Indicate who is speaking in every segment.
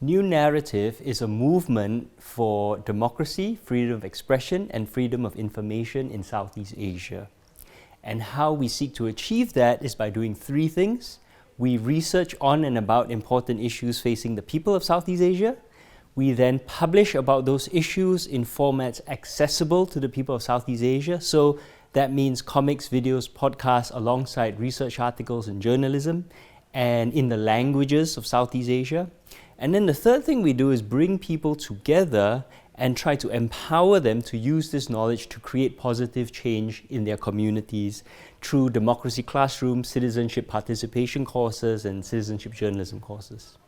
Speaker 1: New Naratif is a movement for democracy, freedom of expression, and freedom of information in Southeast Asia. And how we seek to achieve that is by doing three things. We research on and about important issues facing the people of Southeast Asia. We then publish about those issues in formats accessible to the people of Southeast Asia. So that means comics, videos, podcasts, alongside research articles and journalism, and in the languages of Southeast Asia. And then the third thing we do is bring people together and try to empower them to use this knowledge to create positive change in their communities through democracy classrooms, citizenship participation courses, and citizenship journalism courses.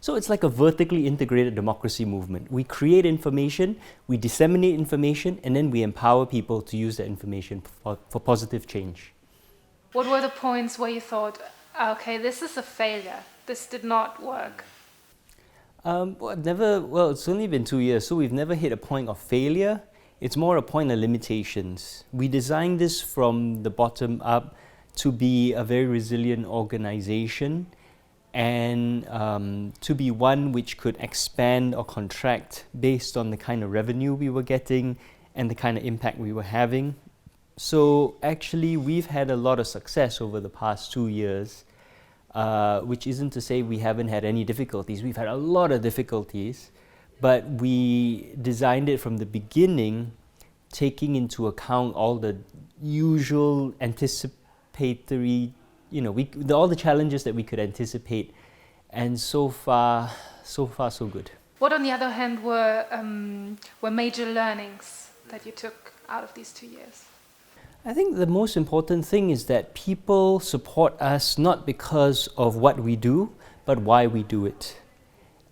Speaker 1: So it's like a vertically integrated democracy movement. We create information, we disseminate information, and then we empower people to use that information for positive change.
Speaker 2: What were the points where you thought, okay, this is a failure, this did not work?
Speaker 1: It's only been 2 years, so we've never hit a point of failure. It's more a point of limitations. We designed this from the bottom up to be a very resilient organization and to be one which could expand or contract based on the kind of revenue we were getting and the kind of impact we were having. So actually, we've had a lot of success over the past 2 years. Which isn't to say we haven't had any difficulties. We've had a lot of difficulties, but we designed it from the beginning, taking into account all the usual anticipatory, all the challenges that we could anticipate. And so far, so good.
Speaker 2: What, on the other hand, were major learnings that you took out of these 2 years?
Speaker 1: I think the most important thing is that people support us not because of what we do, but why we do it.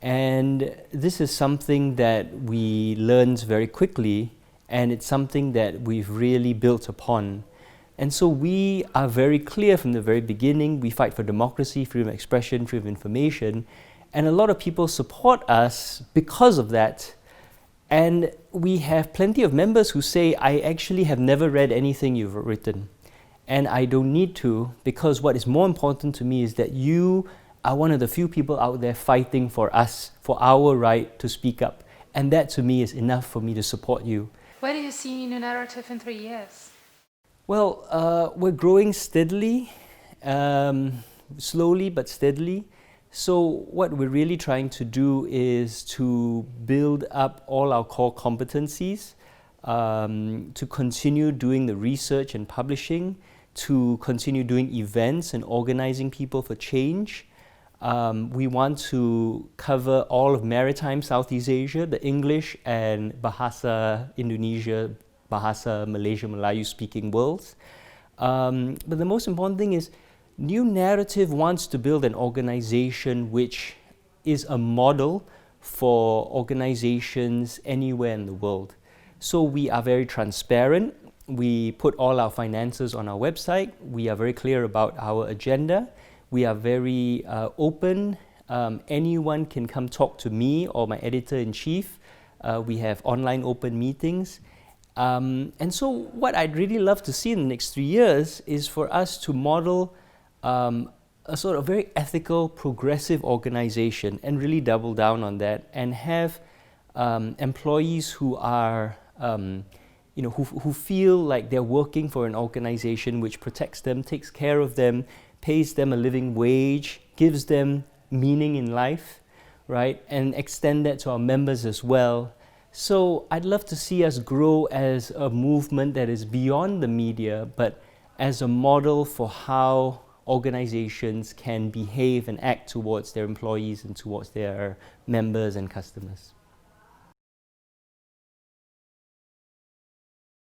Speaker 1: And this is something that we learned very quickly, and it's something that we've really built upon. And so we are very clear from the very beginning. We fight for democracy, freedom of expression, freedom of information, and a lot of people support us because of that. And we have plenty of members who say, I actually have never read anything you've written. And I don't need to, because what is more important to me is that you are one of the few people out there fighting for us, for our right to speak up. And that to me is enough for me to support you.
Speaker 2: Where do you see New Naratif in 3 years?
Speaker 1: Well, we're growing steadily, slowly but steadily. So what we're really trying to do is to build up all our core competencies, to continue doing the research and publishing, to continue doing events and organizing people for change. We want to cover all of maritime Southeast Asia, the English and Bahasa Indonesia, Bahasa Malaysia, Melayu speaking worlds. But the most important thing is New Naratif wants to build an organization which is a model for organizations anywhere in the world. So we are very transparent. We put all our finances on our website. We are very clear about our agenda. We are very open. Anyone can come talk to me or my editor-in-chief. We have online open meetings. And so what I'd really love to see in the next 3 years is for us to model a sort of very ethical, progressive organization and really double down on that and have employees who are, who feel like they're working for an organization which protects them, takes care of them, pays them a living wage, gives them meaning in life, right? And extend that to our members as well. So I'd love to see us grow as a movement that is beyond the media, but as a model for how organizations can behave and act towards their employees and towards their members and customers.